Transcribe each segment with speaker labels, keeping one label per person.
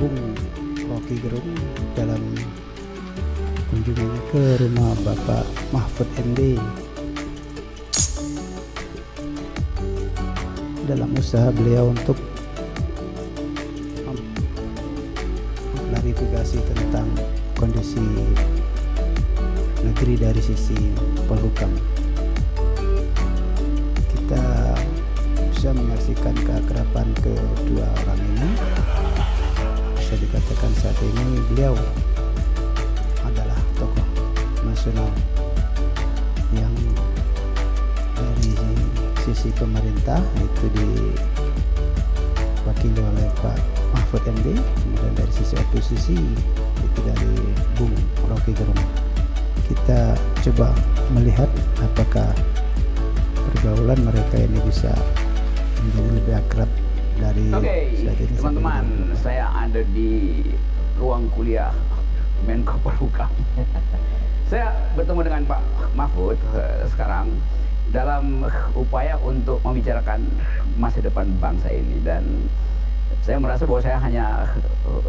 Speaker 1: Bung Rocky Gerung dalam kunjungannya ke rumah Bapak Mahfud MD dalam usaha beliau untuk klarifikasi tentang kondisi negeri dari sisi polhukam. Kita bisa menyaksikan keakraban kedua orang ini. Bisa dikatakan saat ini beliau adalah tokoh nasional yang dari sisi pemerintah itu diwakili oleh Pak Mahfud MD, kemudian dari sisi oposisi itu dari Bung Rocky Gerung. Kita coba melihat apakah pergaulan mereka ini bisa menjadi lebih akrab dari saat ini.
Speaker 2: Teman-teman, saya ada di ruang kuliah Menko Polhukam. Saya bertemu dengan Pak Mahfud sekarang dalam upaya untuk membicarakan masa depan bangsa ini, dan saya merasa bahwa saya hanya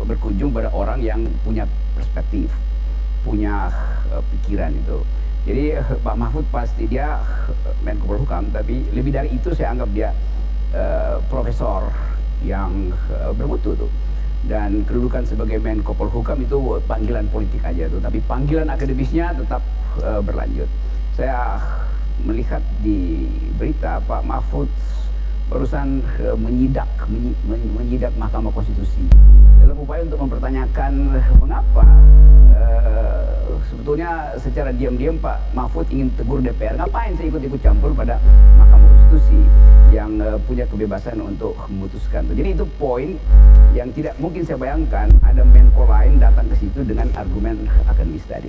Speaker 2: berkunjung pada orang yang punya perspektif, punya pikiran itu. Jadi Pak Mahfud pasti dia Menko Polhukam, tapi lebih dari itu saya anggap dia profesor yang bermutu tuh. Dan kedudukan sebagai Menko Polhukam itu panggilan politik aja tuh, tapi panggilan akademisnya tetap berlanjut. Saya melihat di berita Pak Mahfud barusan menyidak Mahkamah Konstitusi dalam upaya untuk mempertanyakan mengapa sebetulnya secara diam-diam Pak Mahfud ingin tegur DPR. Ngapain saya ikut-ikut campur pada Mahkamah Konstitusi yang punya kebebasan untuk memutuskan. Jadi itu poin yang tidak mungkin saya bayangkan ada Menko lain datang ke situ dengan argumen akademis tadi.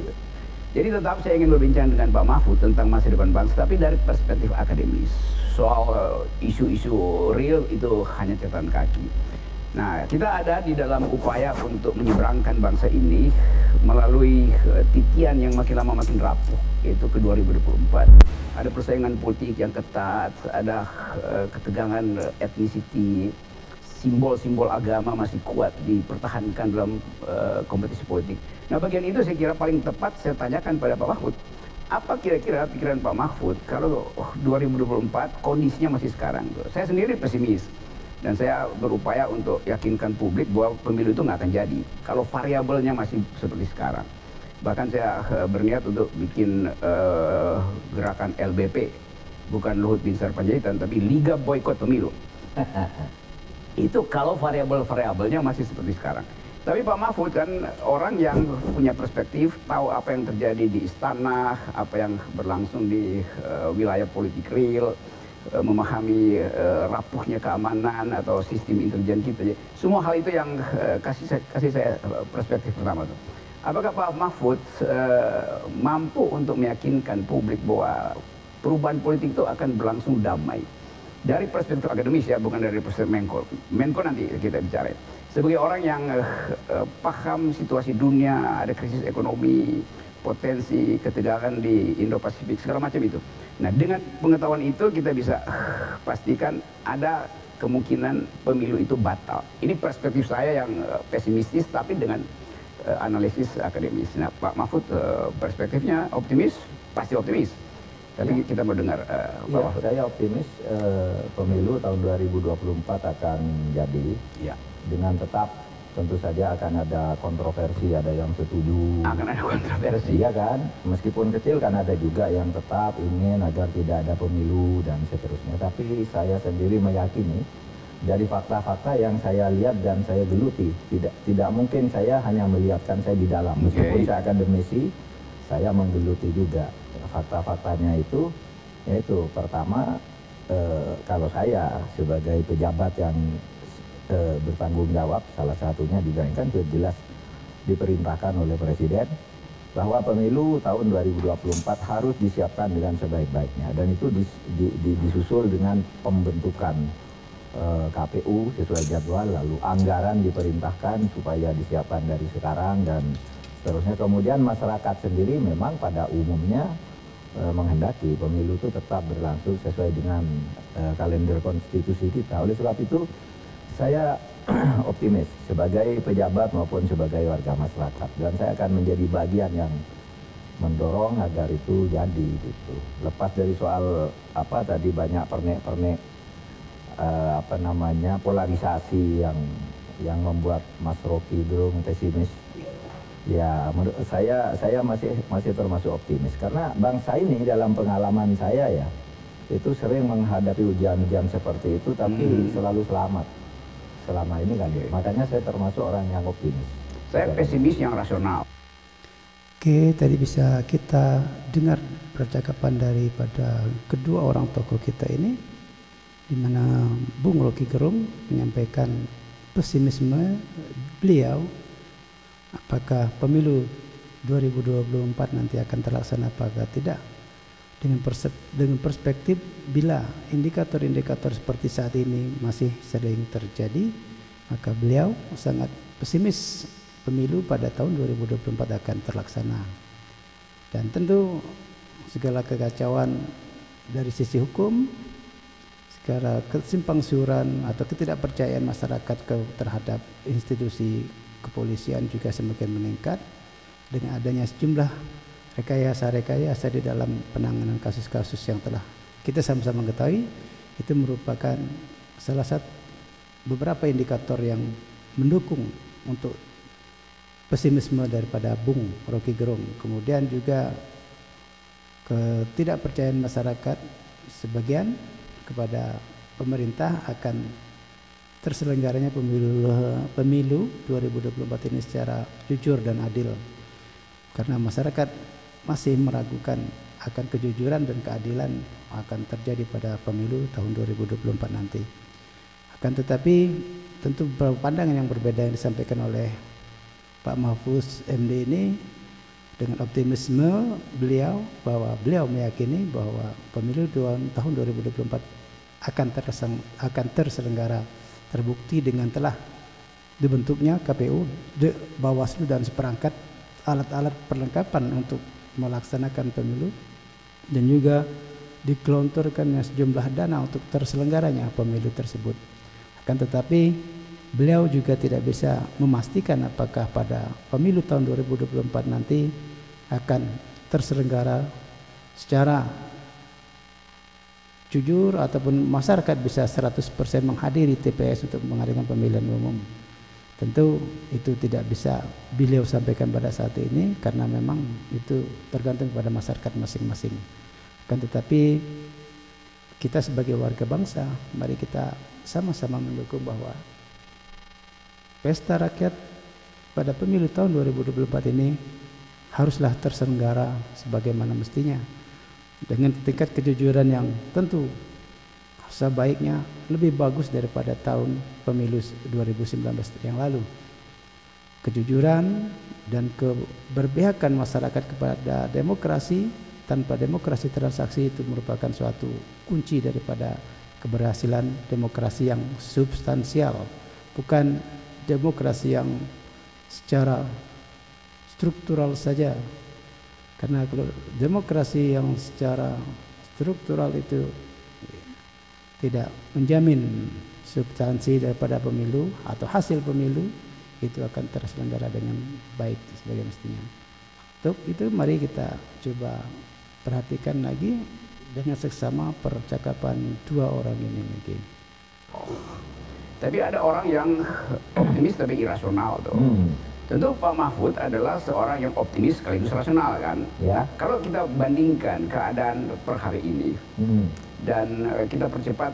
Speaker 2: Jadi tetap saya ingin berbincang dengan Pak Mahfud tentang masa depan bangsa, tapi dari perspektif akademis. Soal isu-isu real itu hanya catatan kaki. Nah, kita ada di dalam upaya untuk menyeberangkan bangsa ini melalui titian yang makin lama makin rapuh, yaitu ke 2024. Ada persaingan politik yang ketat, ada ketegangan etnisiti, simbol-simbol agama masih kuat dipertahankan dalam kompetisi politik. Nah, bagian itu saya kira paling tepat saya tanyakan pada Pak Mahfud. Apa kira-kira pikiran Pak Mahfud kalau 2024 kondisinya masih sekarang? Saya sendiri pesimis. Dan saya berupaya untuk yakinkan publik bahwa pemilu itu nggak akan jadi kalau variabelnya masih seperti sekarang. Bahkan saya berniat untuk bikin gerakan LBP, bukan Luhut Binsar Panjaitan, tapi Liga Boykot Pemilu. Itu kalau variabel-variabelnya masih seperti sekarang. Tapi Pak Mahfud kan orang yang punya perspektif, tahu apa yang terjadi di istana, apa yang berlangsung di wilayah politik real, memahami rapuhnya keamanan atau sistem intelijen kita. Semua hal itu yang kasih saya perspektif pertama tuh. Apakah Pak Mahfud mampu untuk meyakinkan publik bahwa perubahan politik itu akan berlangsung damai? Dari perspektif akademis ya, bukan dari perspektif Menko. Menko nanti kita bicara. Sebagai orang yang paham situasi dunia, ada krisis ekonomi, potensi ketegangan di Indo-Pasifik, segala macam itu. Nah, dengan pengetahuan itu kita bisa pastikan ada kemungkinan pemilu itu batal. Ini perspektif saya yang pesimistis, tapi dengan analisis akademis. Nah, Pak Mahfud perspektifnya optimis, pasti optimis. Tapi kita mau dengar Pak Mahfud.
Speaker 3: Saya optimis pemilu tahun 2024 akan jadi. Ya. Dengan tetap tentu saja akan ada kontroversi, ada yang setuju.
Speaker 2: Akan ada kontroversi.
Speaker 3: Iya kan, meskipun kecil kan ada juga yang tetap ingin agar tidak ada pemilu dan seterusnya. Tapi saya sendiri meyakini dari fakta-fakta yang saya lihat dan saya geluti, tidak mungkin saya hanya melihatkan saya di dalam. Meskipun saya akademisi, saya menggeluti juga fakta-faktanya itu, yaitu pertama kalau saya sebagai pejabat yang bertanggung jawab, salah satunya juga kan jelas diperintahkan oleh Presiden bahwa pemilu tahun 2024 harus disiapkan dengan sebaik-baiknya, dan itu disusul dengan pembentukan KPU sesuai jadwal, lalu anggaran diperintahkan supaya disiapkan dari sekarang dan seterusnya. Kemudian masyarakat sendiri memang pada umumnya menghendaki pemilu itu tetap berlangsung sesuai dengan kalender konstitusi kita. Oleh sebab itu saya optimis sebagai pejabat maupun sebagai warga masyarakat, dan saya akan menjadi bagian yang mendorong agar itu jadi gitu. Lepas dari soal apa tadi banyak pernek-pernek apa namanya polarisasi yang membuat Mas Rocky Gerung pesimis. Ya, menurut saya masih termasuk optimis karena bangsa ini dalam pengalaman saya ya itu sering menghadapi ujian-ujian seperti itu tapi selalu selamat selama ini kan. Makanya saya termasuk orang yang optimis.
Speaker 2: Saya pesimis yang rasional.
Speaker 1: Oke, tadi bisa kita dengar percakapan daripada kedua orang tokoh kita ini, di mana Bung Rocky Gerung menyampaikan pesimisme beliau apakah pemilu 2024 nanti akan terlaksana apakah tidak, dengan perspektif bila indikator-indikator seperti saat ini masih sering terjadi, maka beliau sangat pesimis pemilu pada tahun 2024 akan terlaksana. Dan tentu segala kekacauan dari sisi hukum, segala kesimpang siuran atau ketidakpercayaan masyarakat terhadap institusi kepolisian juga semakin meningkat dengan adanya sejumlah rekayasa di dalam penanganan kasus-kasus yang telah kita sama-sama ketahui. Itu merupakan salah satu beberapa indikator yang mendukung untuk pesimisme daripada Bung Rocky Gerung. Kemudian juga ketidakpercayaan masyarakat sebagian kepada pemerintah akan terselenggaranya pemilu 2024 ini secara jujur dan adil, karena masyarakat masih meragukan akan kejujuran dan keadilan akan terjadi pada pemilu tahun 2024 nanti. Akan tetapi tentu beberapa pandangan yang berbeda yang disampaikan oleh Pak Mahfuz MD ini dengan optimisme beliau bahwa beliau meyakini bahwa pemilu tahun 2024 akan terselenggara, terbukti dengan telah dibentuknya KPU, Bawaslu dan seperangkat alat-alat perlengkapan untuk melaksanakan pemilu, dan juga digelontorkannya sejumlah dana untuk terselenggaranya pemilu tersebut. Akan tetapi beliau juga tidak bisa memastikan apakah pada pemilu tahun 2024 nanti akan terselenggara secara jujur ataupun masyarakat bisa 100% menghadiri TPS untuk mengadakan pemilihan umum. Tentu itu tidak bisa beliau sampaikan pada saat ini karena memang itu tergantung pada masyarakat masing-masing. Akan tetapi kita sebagai warga bangsa, mari kita sama-sama mendukung bahwa pesta rakyat pada pemilu tahun 2024 ini haruslah terselenggara sebagaimana mestinya dengan tingkat kejujuran yang tentu sebaiknya lebih bagus daripada tahun pemilu 2019 yang lalu. Kejujuran dan keberpihakan masyarakat kepada demokrasi, tanpa demokrasi transaksi itu merupakan suatu kunci daripada keberhasilan demokrasi yang substansial, bukan demokrasi yang secara struktural saja. Karena kalau demokrasi yang secara struktural itu tidak menjamin substansi daripada pemilu atau hasil pemilu itu akan terselenggara dengan baik sebagai mestinya. Untuk itu mari kita coba perhatikan lagi dengan seksama percakapan dua orang ini mungkin.
Speaker 2: Tapi ada orang yang optimis tapi irasional tuh. Tentu Pak Mahfud adalah seorang yang optimis sekaligus rasional kan.
Speaker 3: Ya.
Speaker 2: Kalau kita bandingkan keadaan per hari ini dan kita percepat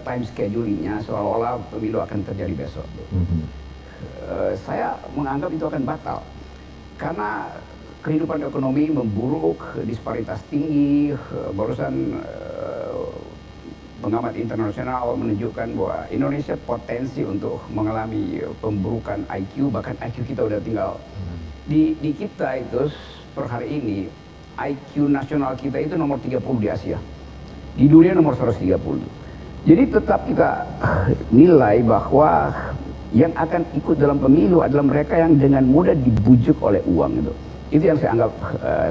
Speaker 2: time schedule-nya seolah-olah pemilu akan terjadi besok. Saya menganggap itu akan batal karena kehidupan ekonomi memburuk, disparitas tinggi. Barusan pengamat internasional menunjukkan bahwa Indonesia potensi untuk mengalami pemburukan IQ, bahkan IQ kita udah tinggal di kita itu per hari ini IQ nasional kita itu nomor 30 di Asia, di dunia nomor 130. Jadi tetap kita nilai bahwa yang akan ikut dalam pemilu adalah mereka yang dengan mudah dibujuk oleh uang itu. Itu yang saya anggap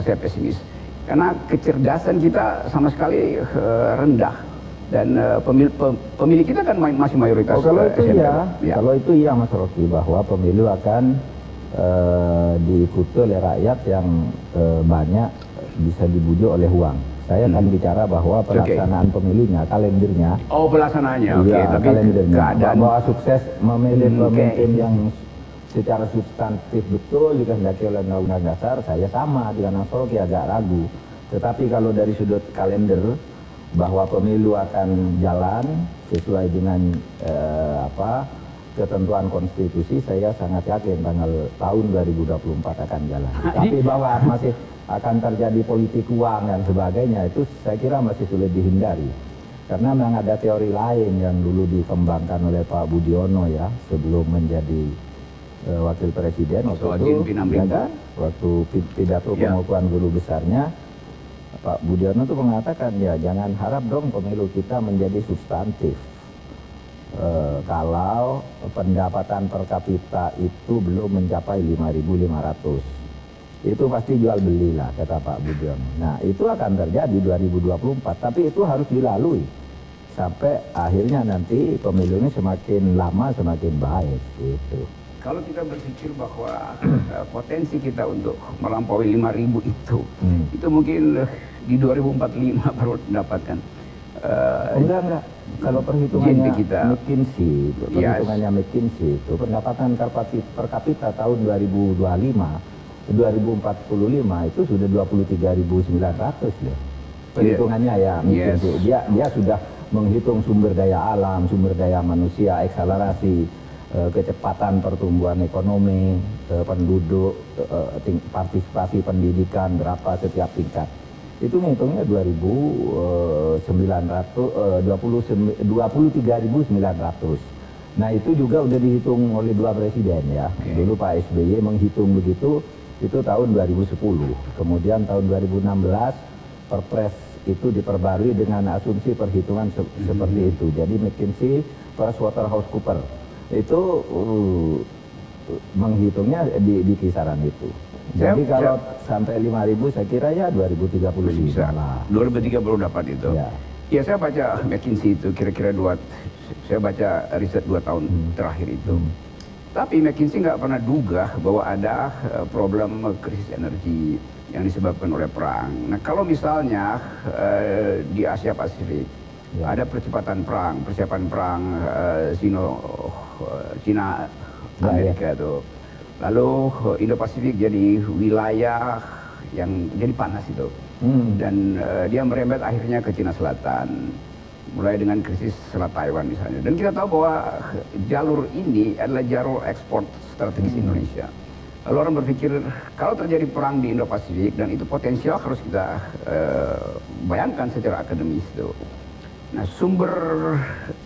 Speaker 2: saya pesimis karena kecerdasan kita sama sekali rendah. Dan pemilih kita kan masih mayoritas.
Speaker 3: Kalau itu
Speaker 2: SMK.
Speaker 3: ya, kalau itu iya Mas Rocky, bahwa pemilu akan diikuti oleh rakyat yang banyak bisa dibujuk oleh uang. Saya akan bicara bahwa pelaksanaan pemilunya, kalendernya.
Speaker 2: Oh, pelaksanaannya, oke.
Speaker 3: Iya,
Speaker 2: Tapi
Speaker 3: kalendernya.
Speaker 2: keadaan
Speaker 3: Bahwa sukses memilih pemimpin yang secara substantif betul dikehendaki oleh Undang-Undang Dasar, saya sama dengan Mas Rocky, agak ragu. Tetapi kalau dari sudut kalender, bahwa pemilu akan jalan sesuai dengan ketentuan konstitusi, saya sangat yakin tahun 2024 akan jalan. Tapi bahwa masih akan terjadi politik uang dan sebagainya, itu saya kira masih sulit dihindari. Karena memang ada teori lain yang dulu dikembangkan oleh Pak Budiono ya, sebelum menjadi wakil presiden waktu itu, ya kan? Waktu pidato pengukuhan guru besarnya, Pak Budiono itu mengatakan, ya jangan harap dong pemilu kita menjadi substantif. Kalau pendapatan per kapita itu belum mencapai 5.500. Itu pasti jual beli lah, kata Pak Budiono. Nah, itu akan terjadi 2024, tapi itu harus dilalui. Sampai akhirnya nanti pemilu ini semakin lama semakin baik, gitu.
Speaker 2: Kalau kita berpikir bahwa potensi kita untuk melampaui 5.000 itu mungkin di 2045 baru dapatkan.
Speaker 3: Enggak. Kalau perhitungannya
Speaker 2: kita,
Speaker 3: McKinsey, itu pendapatan per kapita tahun 2045 itu sudah 23.900 loh. Perhitungannya ya McKinsey. Dia sudah menghitung sumber daya alam, sumber daya manusia, akselerasi, kecepatan pertumbuhan ekonomi, penduduk, partisipasi pendidikan berapa setiap tingkat. Itu ngitungnya 23.900. Nah, itu juga udah dihitung oleh dua presiden ya. Dulu Pak SBY menghitung begitu, itu tahun 2010. Kemudian tahun 2016 Perpres itu diperbarui dengan asumsi perhitungan seperti itu. Jadi McKinsey PricewaterhouseCoopers itu menghitungnya di kisaran itu. Jadi kalau sampai 5.000 saya kira ya 2035 lah.
Speaker 2: 2030 dapat itu. Ya, saya baca McKinsey itu kira-kira saya baca riset 2 tahun terakhir itu. Tapi McKinsey nggak pernah duga bahwa ada problem krisis energi yang disebabkan oleh perang. Nah, kalau misalnya di Asia Pasifik ada percepatan persiapan perang Cina Amerika itu. Lalu Indo-Pasifik jadi wilayah yang jadi panas itu. Dan dia merembet akhirnya ke Cina Selatan. Mulai dengan krisis Selat Taiwan misalnya. Dan kita tahu bahwa jalur ini adalah jalur ekspor strategis Indonesia. Lalu orang berpikir kalau terjadi perang di Indo-Pasifik, dan itu potensial harus kita bayangkan secara akademis itu. Nah, sumber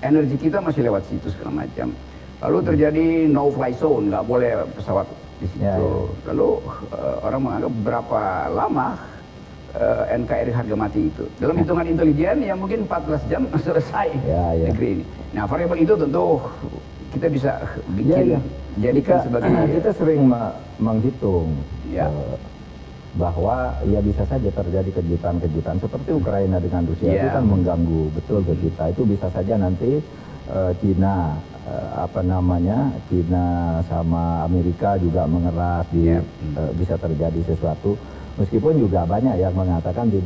Speaker 2: energi kita masih lewat situ segala macam. Lalu terjadi no-fly zone, nggak boleh pesawat di situ. Lalu orang menganggap berapa lama NKRI harga mati itu. Dalam hitungan intelijen ya mungkin 14 jam selesai negeri ini. Nah, variabel itu tentu kita bisa bikin jadikan sebagai
Speaker 3: kita sering menghitung bahwa ya bisa saja terjadi kejutan-kejutan seperti Ukraina dengan Rusia itu kan mengganggu betul ke kita. Itu bisa saja nanti Cina Cina sama Amerika juga mengeras bisa terjadi sesuatu. Meskipun juga banyak yang mengatakan di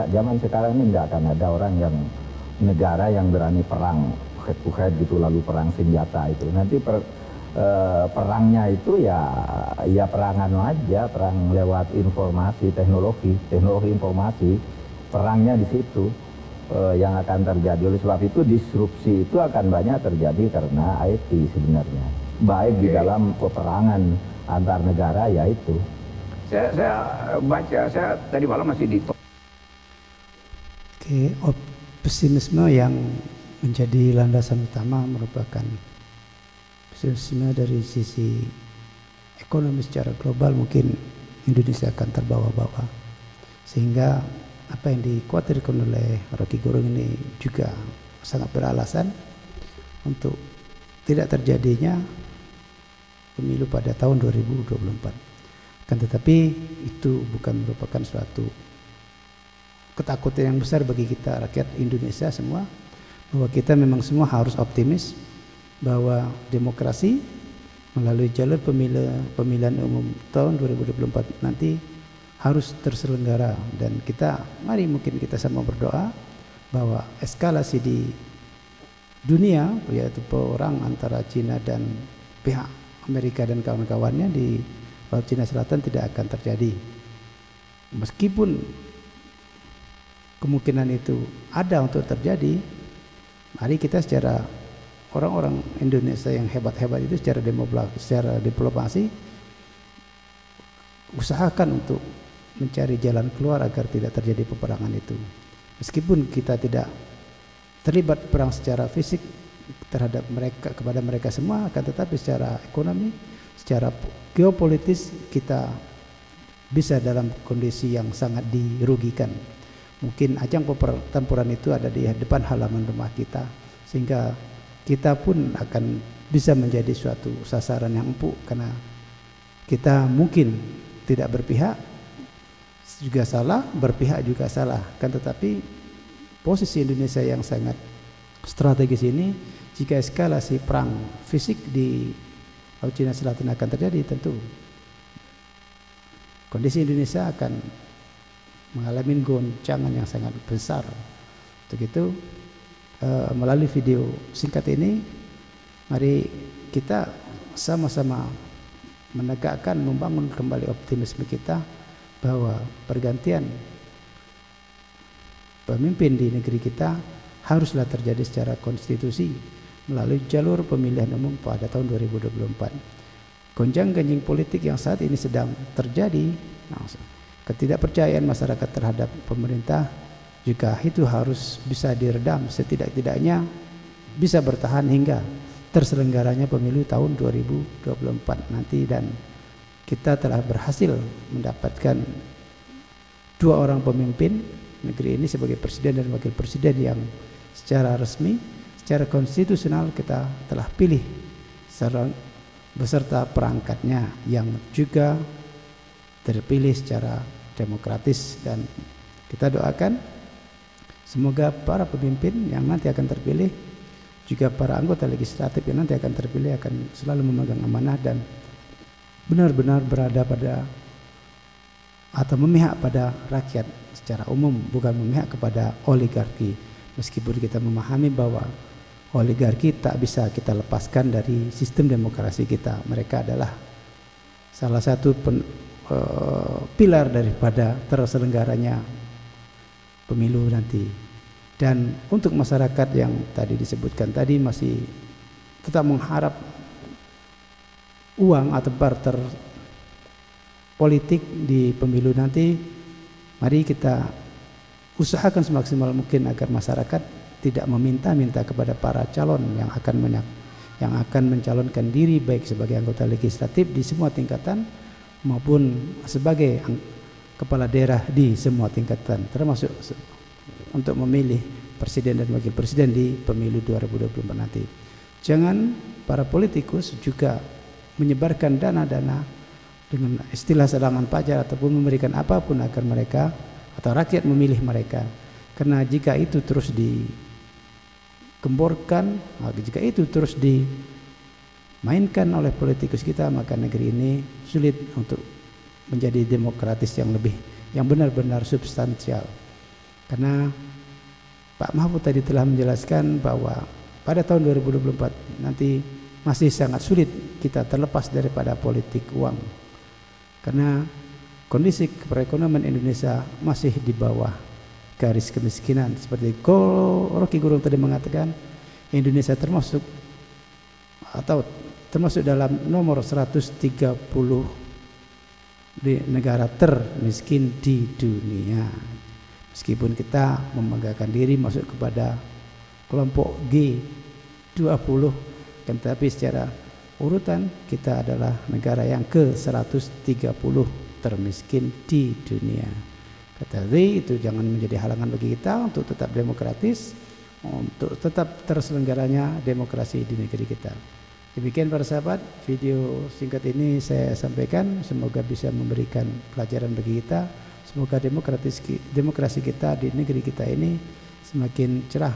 Speaker 3: zaman sekarang ini tidak akan ada orang negara yang berani perang head to head gitu, lalu perang senjata itu. Nanti perangnya itu ya perangan aja, perang lewat informasi, teknologi informasi, perangnya di situ yang akan terjadi. Oleh sebab itu disrupsi itu akan banyak terjadi karena IT sebenarnya. Baik di dalam peperangan antar negara yaitu.
Speaker 2: Saya baca, saya tadi malam masih di
Speaker 1: pesimisme yang menjadi landasan utama merupakan pesimisme dari sisi ekonomi secara global. Mungkin Indonesia akan terbawa-bawa, sehingga apa yang dikhawatirkan oleh Rocky Gerung ini juga sangat beralasan untuk tidak terjadinya pemilu pada tahun 2024. Kan tetapi itu bukan merupakan suatu ketakutan yang besar bagi kita rakyat Indonesia semua, bahwa kita memang semua harus optimis bahwa demokrasi melalui jalur pemilihan umum tahun 2024 nanti harus terselenggara, dan mari mungkin kita sama berdoa bahwa eskalasi di dunia, yaitu perang antara Cina dan pihak Amerika dan kawan-kawannya di Laut Cina Selatan tidak akan terjadi. Meskipun kemungkinan itu ada untuk terjadi, mari kita secara orang-orang Indonesia yang hebat-hebat itu secara diplomasi usahakan untuk mencari jalan keluar agar tidak terjadi peperangan itu. Meskipun kita tidak terlibat perang secara fisik terhadap mereka, kepada mereka semua, akan tetapi secara ekonomi, secara geopolitis kita bisa dalam kondisi yang sangat dirugikan. Mungkin ajang pertempuran itu ada di depan halaman rumah kita, sehingga kita pun akan bisa menjadi suatu sasaran yang empuk, karena kita mungkin tidak berpihak juga salah, berpihak juga salah. Kan tetapi posisi Indonesia yang sangat strategis ini, jika eskalasi perang fisik di Laut Cina Selatan akan terjadi, tentu kondisi Indonesia akan mengalami goncangan yang sangat besar. Untuk itu melalui video singkat ini, mari kita sama-sama menegakkan, membangun kembali optimisme kita bahwa pergantian pemimpin di negeri kita haruslah terjadi secara konstitusi melalui jalur pemilihan umum pada tahun 2024. Gonjang-ganjing politik yang saat ini sedang terjadi, ketidakpercayaan masyarakat terhadap pemerintah juga itu harus bisa diredam, setidak-tidaknya bisa bertahan hingga terselenggaranya pemilu tahun 2024 nanti. Dan kita telah berhasil mendapatkan 2 orang pemimpin negeri ini sebagai presiden dan wakil presiden yang secara resmi, secara konstitusional kita telah pilih beserta perangkatnya yang juga terpilih secara demokratis. Dan kita doakan semoga para pemimpin yang nanti akan terpilih, juga para anggota legislatif yang nanti akan terpilih, akan selalu memegang amanah dan benar-benar berada pada atau memihak pada rakyat secara umum, bukan memihak kepada oligarki. Meskipun kita memahami bahwa oligarki tak bisa kita lepaskan dari sistem demokrasi kita. Mereka adalah salah satu pilar daripada terselenggaranya pemilu nanti. Dan untuk masyarakat yang tadi disebutkan tadi masih tetap mengharap uang atau barter politik di pemilu nanti, mari kita usahakan semaksimal mungkin agar masyarakat tidak meminta-minta kepada para calon yang akan mencalonkan diri baik sebagai anggota legislatif di semua tingkatan maupun sebagai kepala daerah di semua tingkatan, termasuk untuk memilih presiden dan wakil presiden di pemilu 2024 nanti. Jangan para politikus juga menyebarkan dana-dana dengan istilah serangan pajar ataupun memberikan apapun agar mereka atau rakyat memilih mereka. Karena jika itu terus digemborkan, jika itu terus dimainkan oleh politikus kita, maka negeri ini sulit untuk menjadi demokratis yang benar-benar substansial. Karena Pak Mahfud tadi telah menjelaskan bahwa pada tahun 2024 nanti masih sangat sulit kita terlepas daripada politik uang. Karena kondisi perekonomian Indonesia masih di bawah garis kemiskinan. Seperti Rocky Gerung tadi mengatakan, Indonesia termasuk dalam nomor 130 di negara termiskin di dunia. Meskipun kita membanggakan diri masuk kepada kelompok G20, kan, tapi secara urutan kita adalah negara yang ke-130 termiskin di dunia. Tetapi itu jangan menjadi halangan bagi kita untuk tetap demokratis, untuk tetap terselenggaranya demokrasi di negeri kita. Demikian para sahabat, video singkat ini saya sampaikan, semoga bisa memberikan pelajaran bagi kita. Semoga demokrasi kita di negeri kita ini semakin cerah,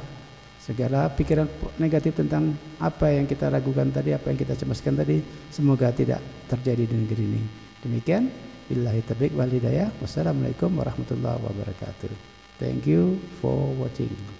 Speaker 1: Segala pikiran negatif tentang apa yang kita ragukan tadi, apa yang kita cemaskan tadi, semoga tidak terjadi di negeri ini. Demikian, billahi taufiq wal hidayah. Wassalamualaikum warahmatullahi wabarakatuh. Thank you for watching.